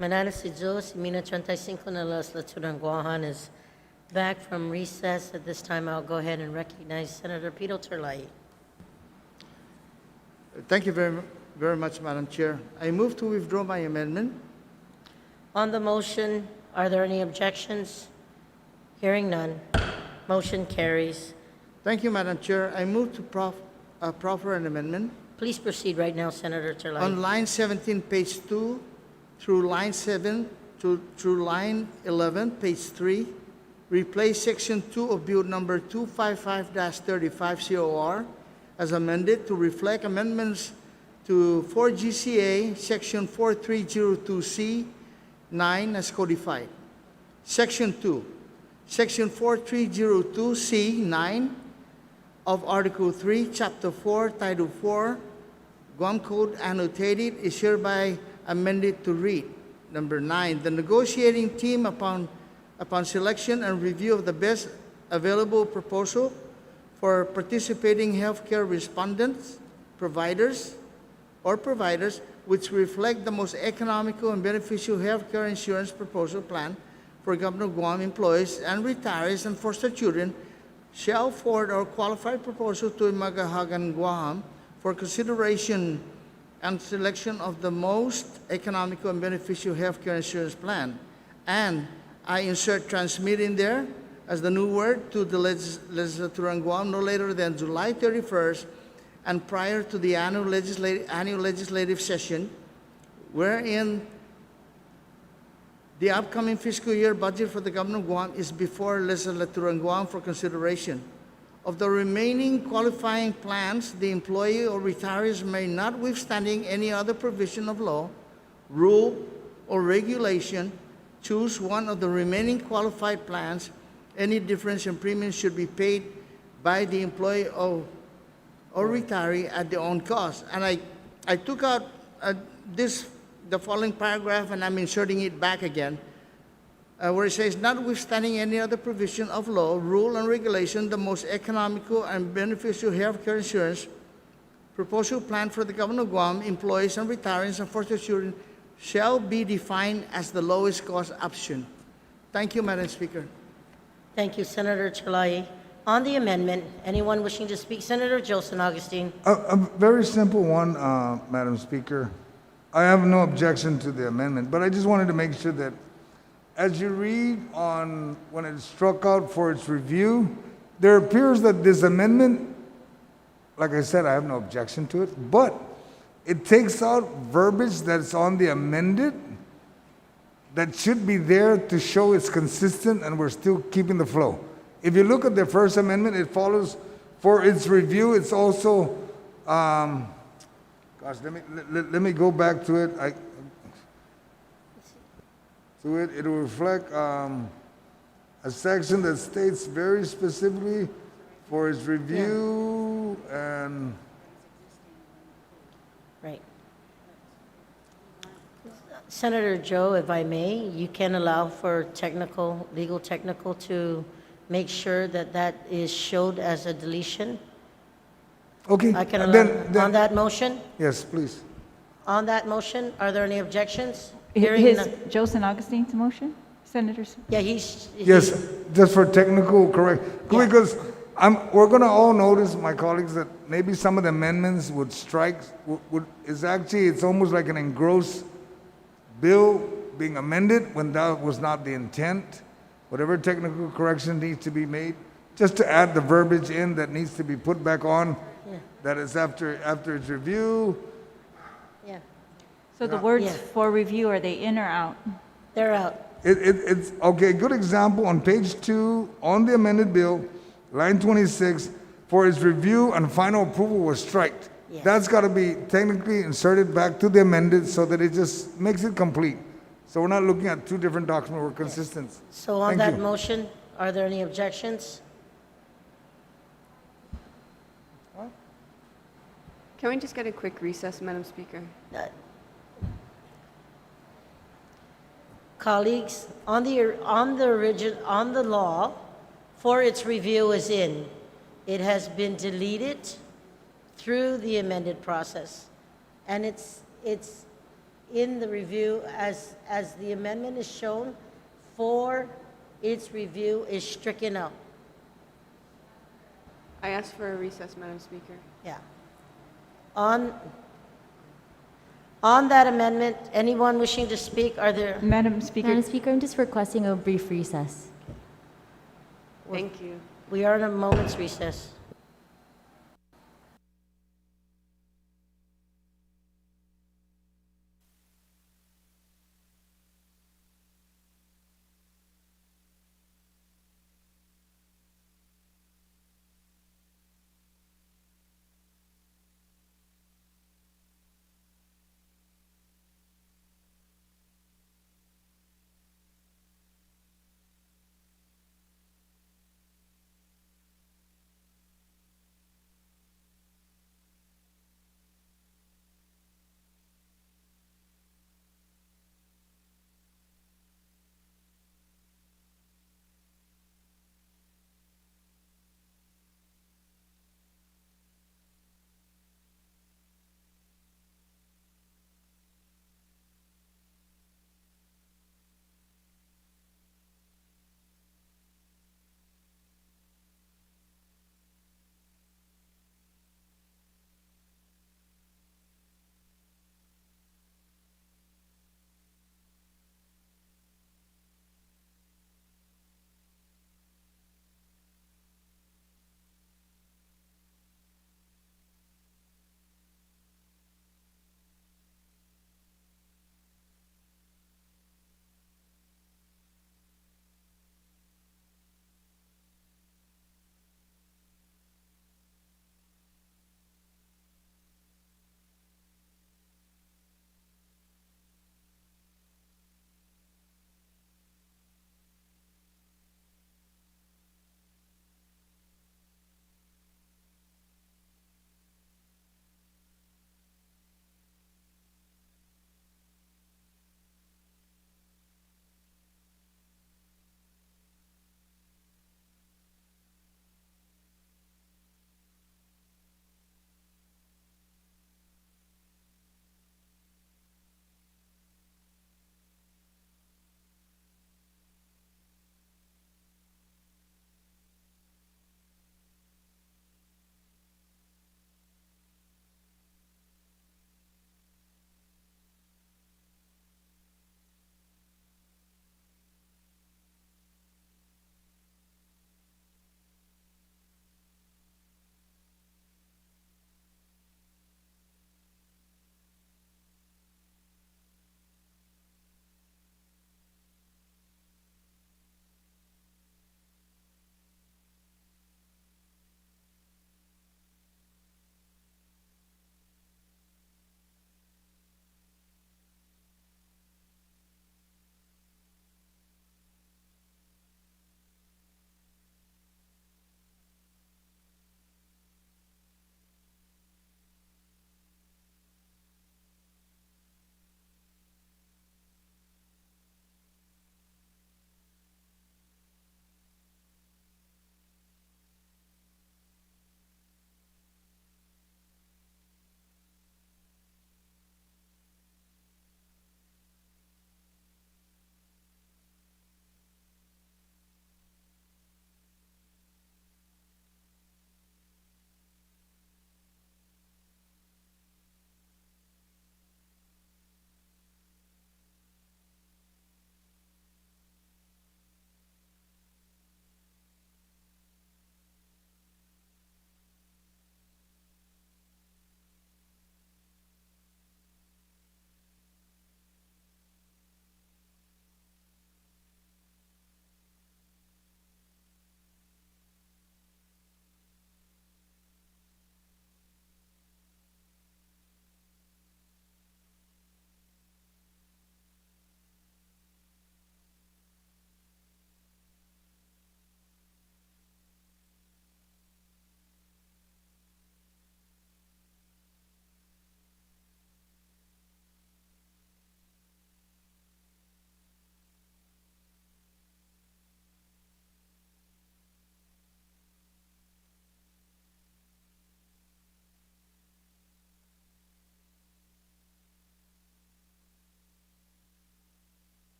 Manalis Diyos, Mina 35 na Legislature ng Guam is back from recess. At this time, I'll go ahead and recognize Senator Pito Terlay. Thank you very much, Madam Chair. I move to withdraw my amendment. On the motion, are there any objections? Hearing none, motion carries. Thank you, Madam Chair. I move to proffer an amendment. Please proceed right now, Senator Terlay. On line 17, page 2, through line 7, through line 11, page 3, replace section 2 of Bill number 255-35 COR as amended to reflect amendments to 4 GCA section 4302C 9 as codified. Section 2, section 4302C 9 of Article 3, Chapter 4, Title 4, Guam Code annotated is hereby amended to read. Number 9, the negotiating team upon selection and review of the best available proposal for participating healthcare respondents, providers, which reflect the most economical and beneficial healthcare insurance proposal plan for Governor Guam employees and retirees and foster children, shall forward our qualified proposal to Imagahagan Guam for consideration and selection of the most economical and beneficial healthcare insurance plan. And I insert transmit in there as the new word to the legislature in Guam no later than July 31st and prior to the annual legislative session, wherein the upcoming fiscal year budget for the Governor of Guam is before legislature in Guam for consideration. Of the remaining qualifying plans, the employee or retirees may, notwithstanding any other provision of law, rule, or regulation, choose one of the remaining qualified plans. Any difference in premiums should be paid by the employee or retiree at their own cost. And I took out the following paragraph, and I'm inserting it back again, where it says, notwithstanding any other provision of law, rule, and regulation, the most economical and beneficial healthcare insurance proposal plan for the Governor of Guam employees and retirees and foster children shall be defined as the lowest cost option. Thank you, Madam Speaker. Thank you, Senator Terlay. On the amendment, anyone wishing to speak? Senator Joseph Augustine. A very simple one, Madam Speaker. I have no objection to the amendment, but I just wanted to make sure that as you read on when it's struck out for its review, there appears that this amendment, like I said, I have no objection to it, but it takes out verbiage that's on the amended that should be there to show it's consistent and we're still keeping the flow. If you look at the first amendment, it follows for its review. It's also, gosh, let me go back to it. It will reflect a section that states very specifically for its review and Right. Senator Joe, if I may, you can allow for legal technical to make sure that that is showed as a deletion. okay. I can allow, on that motion? Yes, please. On that motion, are there any objections? Joseph Augustine's motion, Senators? Yeah, Yes, just for technical correct, Yeah. because we're going to all notice, my colleagues, that maybe some of the amendments would strike, it's almost like an engrossed bill being amended when that was not the intent. Whatever technical correction needs to be made, just to add the verbiage in that needs to be put back on, that is after its review. Yeah, So the words Yeah. for review, are they in or out? they're out. It's, okay, good example, on page 2, on the amended bill, line 26, for its review and final approval was striked. Yes. That's got to be technically inserted back to the amended so that it just makes it complete. So we're not looking at two different documents, we're consistent. So on Thank that you. motion, are there any objections? Can we just get a quick recess, Madam Speaker? Colleagues, on the law, for its review is in. It has been deleted through the amended process. And it's in the review as the amendment is shown for its review is stricken out. I ask for a recess, Madam Speaker. Yeah. On that amendment, anyone wishing to speak, are there? Madam Speaker, Madam Speaker, I'm just requesting a brief recess. Thank you. We are in a moment's recess.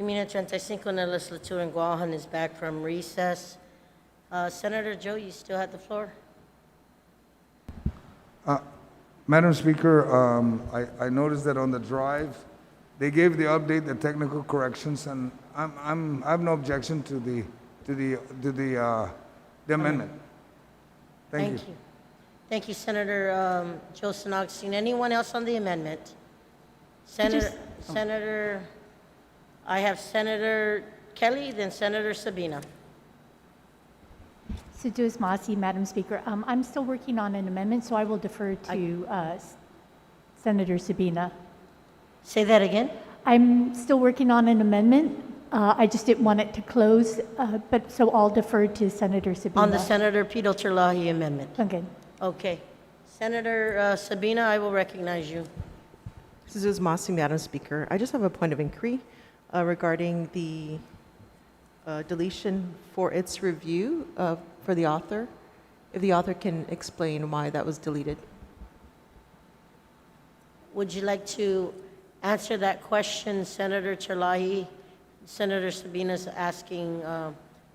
Mina 35 in the legislature in Guam is back from recess. Senator Joe, you still have the floor? Madam Speaker, I noticed that on the drive, they gave the update, the technical corrections, and I have no objection to the amendment. Thank you. Thank you, Senator Joseph Augustine. Anyone else on the amendment? Senator, I have Senator Kelly, then Senator Sabina. Sejus Masi, Madam Speaker. I'm still working on an amendment, so I will defer to Senator Sabina. Say that again? I'm still working on an amendment. I just didn't want it to close, but so I'll defer to Senator Sabina. On the Senator Pito Terlahi amendment. Okay. Okay. Senator Sabina, I will recognize you. This is Masi, Madam Speaker. I just have a point of inquiry regarding the deletion for its review for the author. If the author can explain why that was deleted. Would you like to answer that question, Senator Terlahi? Senator Sabina is asking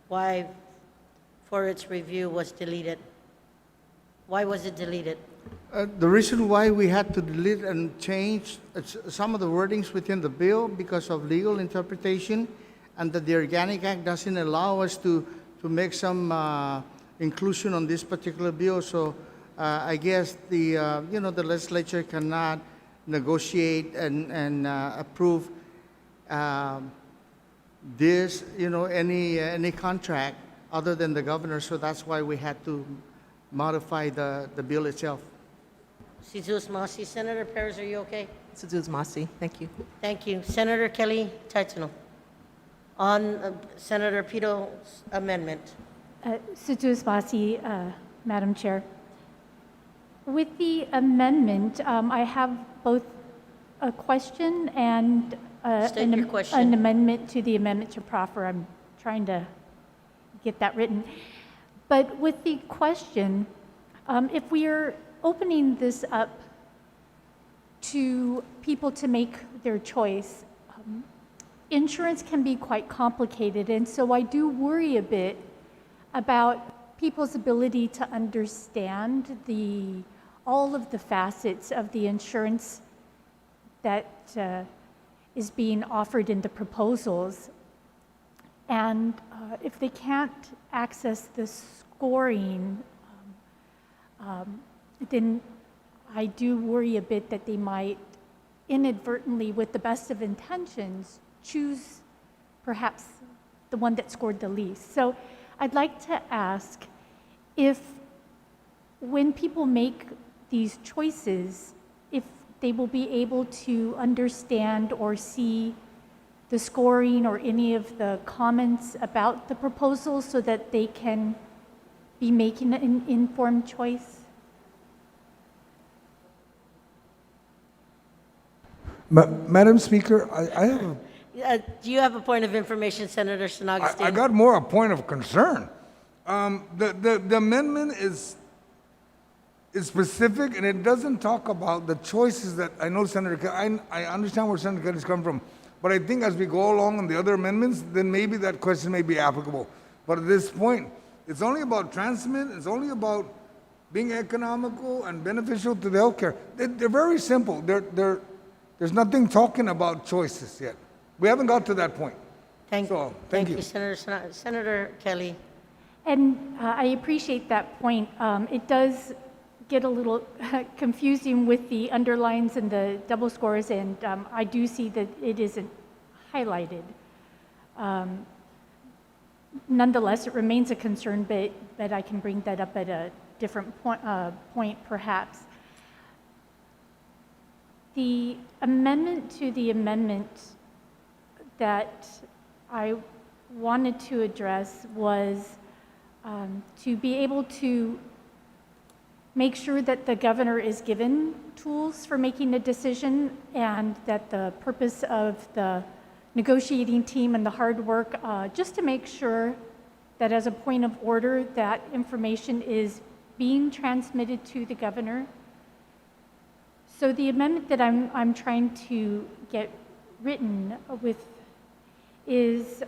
why for its review was deleted. Why was it deleted? The reason why we had to delete and change some of the wordings within the bill because of legal interpretation, and that the Organic Act doesn't allow us to make some inclusion on this particular bill. So I guess the the legislature cannot negotiate and approve this any contract other than the governor. So that's why we had to modify the bill itself. Sejus Masi. Senator Perez, are you okay? This is Masi. Thank you. Thank you. Senator Kelly Taitano. On Senator Pito's amendment. Sejus Masi, Madam Chair. With the amendment, I have both a question and State your question. an amendment to the amendment to proffer. I'm trying to get that written. But with the question, if we are opening this up to people to make their choice, insurance can be quite complicated, and so I do worry a bit about people's ability to understand all of the facets of the insurance that is being offered in the proposals. And if they can't access the scoring, then I do worry a bit that they might inadvertently, with the best of intentions, choose perhaps the one that scored the least. So I'd like to ask if when people make these choices, if they will be able to understand or see the scoring or any of the comments about the proposal so that they can be making an informed choice? Madam Speaker, I have Do you have a point of information, Senator Sinagustin? I got more a point of concern. The amendment is specific, and it doesn't talk about the choices that I know I understand where Senator Kelly's come from, but I think as we go along on the other amendments, then maybe that question may be applicable. But at this point, it's only about transmit, it's only about being economical and beneficial to the healthcare. They're very simple. There's nothing talking about choices yet. We haven't got to that point. Thank you, Thank Senator Kelly. And I appreciate that point. It does get a little confusing with the underlines and the double scores, and I do see that it isn't highlighted. Nonetheless, it remains a concern, but I can bring that up at a different point perhaps. The amendment to the amendment that I wanted to address was to be able to make sure that the governor is given tools for making a decision, and that the purpose of the negotiating team and the hard work, just to make sure that as a point of order, that information is being transmitted to the governor. So the amendment that I'm trying to get written with is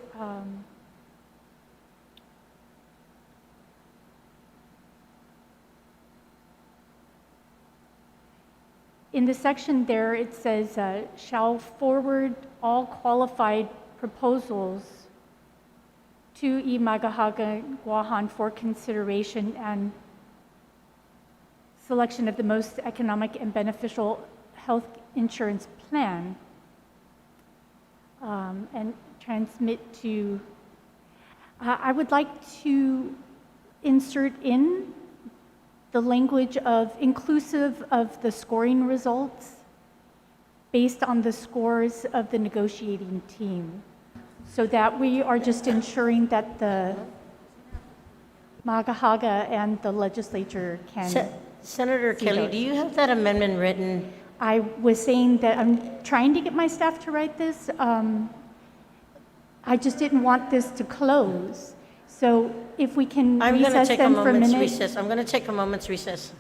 in the section there, it says, shall forward all qualified proposals to Imagahaga Guahan for consideration and selection of the most economic and beneficial health insurance plan, and transmit to, I would like to insert in the language of inclusive of the scoring results based on the scores of the negotiating team, so that we are just ensuring that the Magahaga and the legislature can. Senator See Kelly, those. do you have that amendment written? I was saying that I'm trying to get my staff to write this. I just didn't want this to close. So if we can I'm going to recess take a then for a moment's minute. recess. I'm going to take a moment's recess.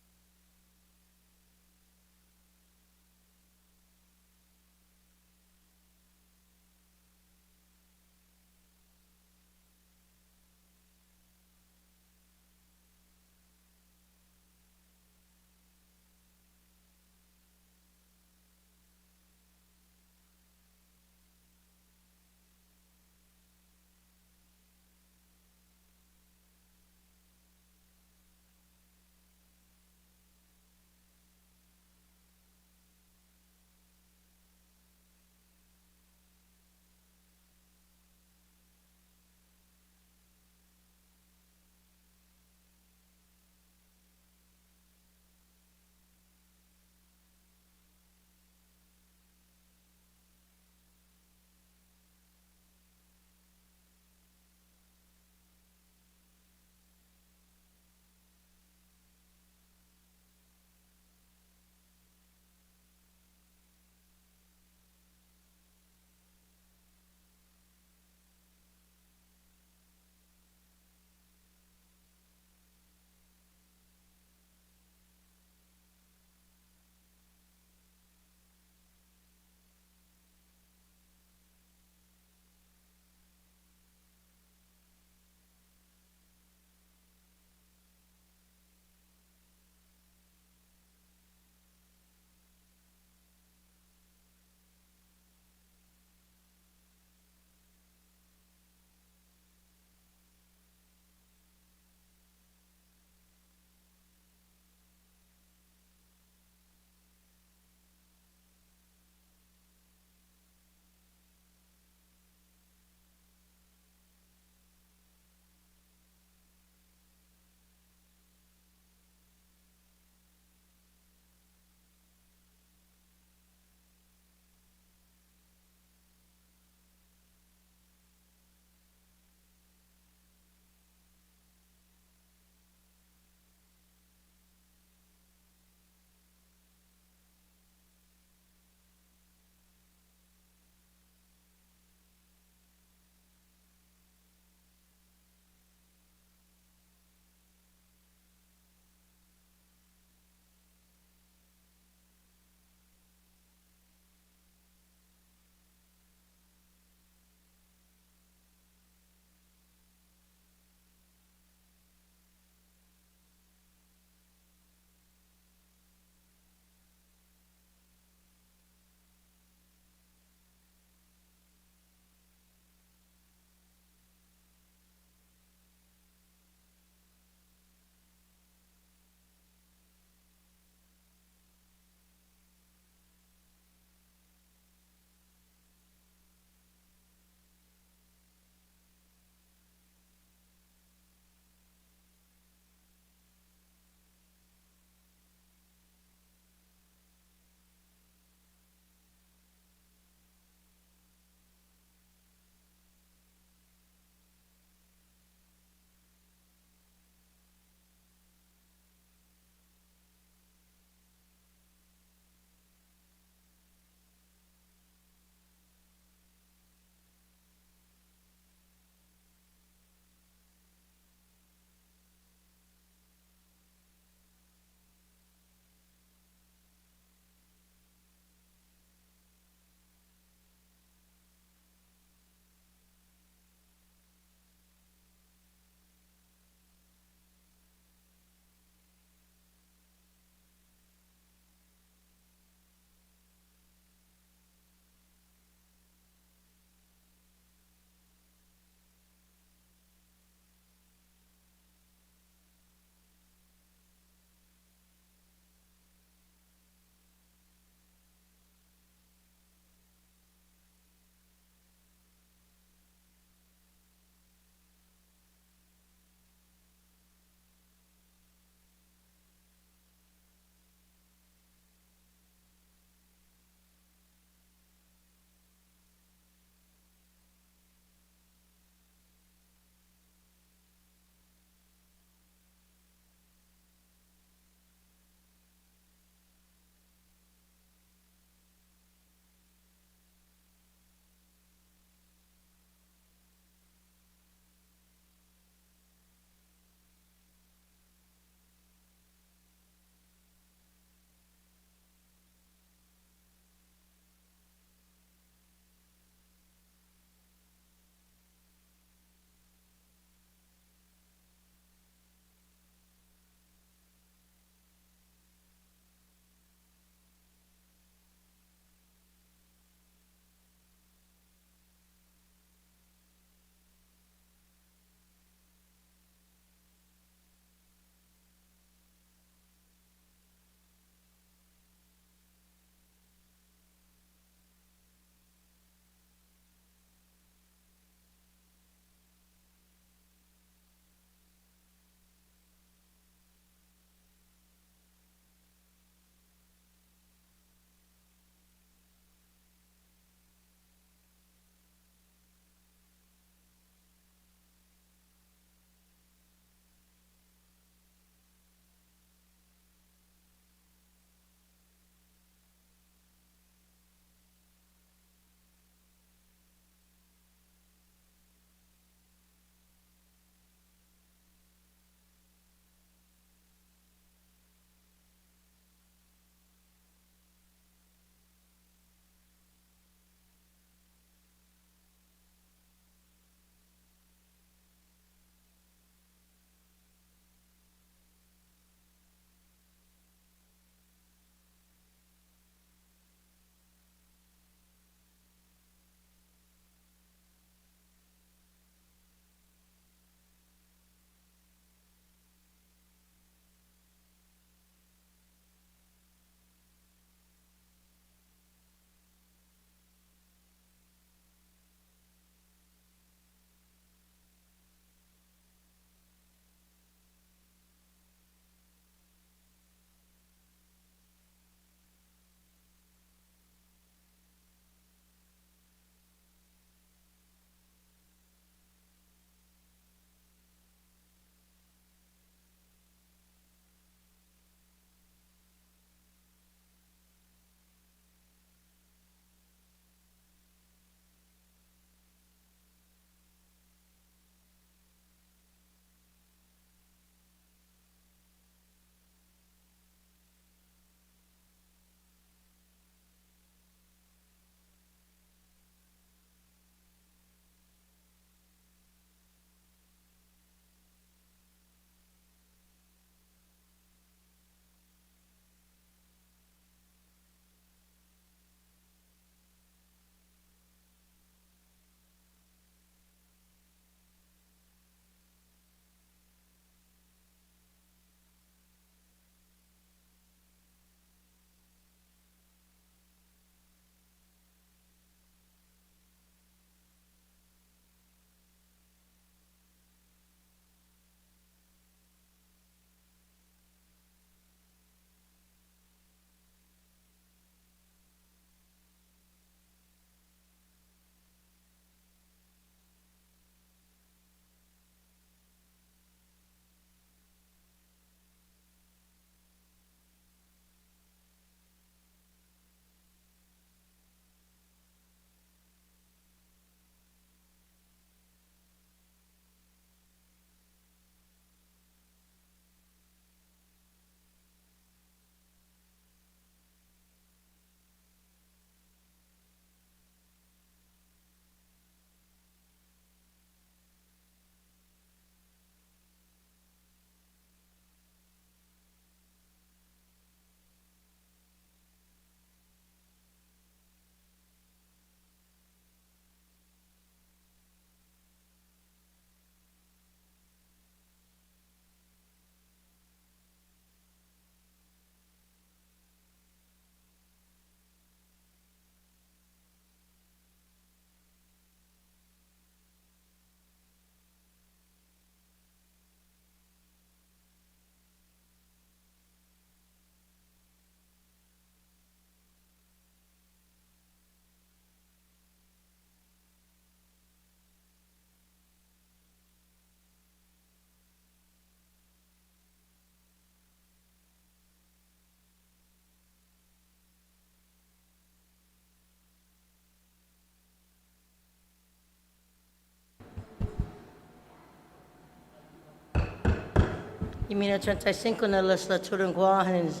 Y minuto 35 na legislatura ng Guam is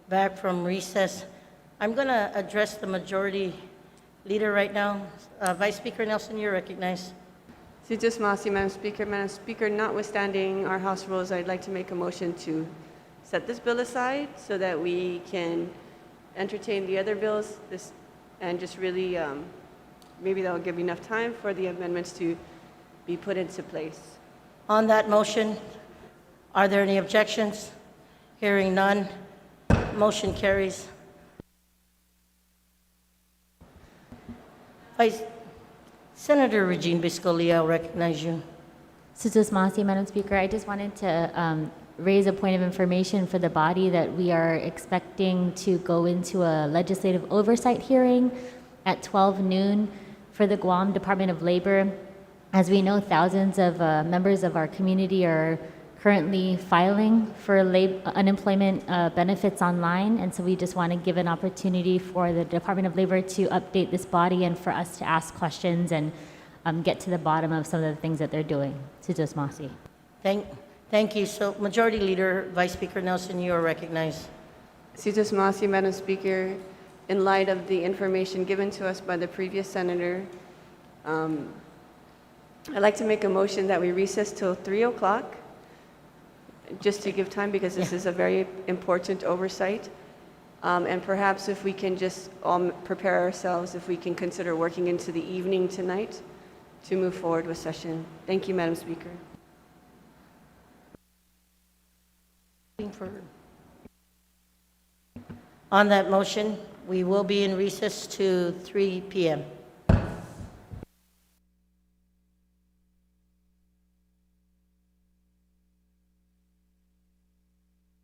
back from recess. I'm going to address the majority leader right now. Vice Speaker Nelson, you're recognized. Si Diyos Masi, Madam Speaker. Madam Speaker, notwithstanding our House rules, I'd like to make a motion to set this bill aside so that we can entertain the other bills and just really, maybe that'll give enough time for the amendments to be put into place. On that motion, are there any objections? Hearing none, motion carries. Senator Regine Biscolia, I'll recognize you. Suzus Masi, Madam Speaker, I just wanted to raise a point of information for the body that we are expecting to go into a legislative oversight hearing at 12 noon for the Guam Department of Labor. As we know, thousands of members of our community are currently filing for unemployment benefits online, and so we just want to give an opportunity for the Department of Labor to update this body and for us to ask questions and get to the bottom of some of the things that they're doing. Suzus Masi. Thank you. So, Majority Leader, Vice Speaker Nelson, you are recognized. Si Diyos Masi, Madam Speaker, in light of the information given to us by the previous senator, I'd like to make a motion that we recess till 3 o'clock, just to give time, because this is a very important oversight. And perhaps if we can just all prepare ourselves, if we can consider working into the evening tonight to move forward with session. Thank you, Madam Speaker. On that motion, we will be in recess to 3 p.m.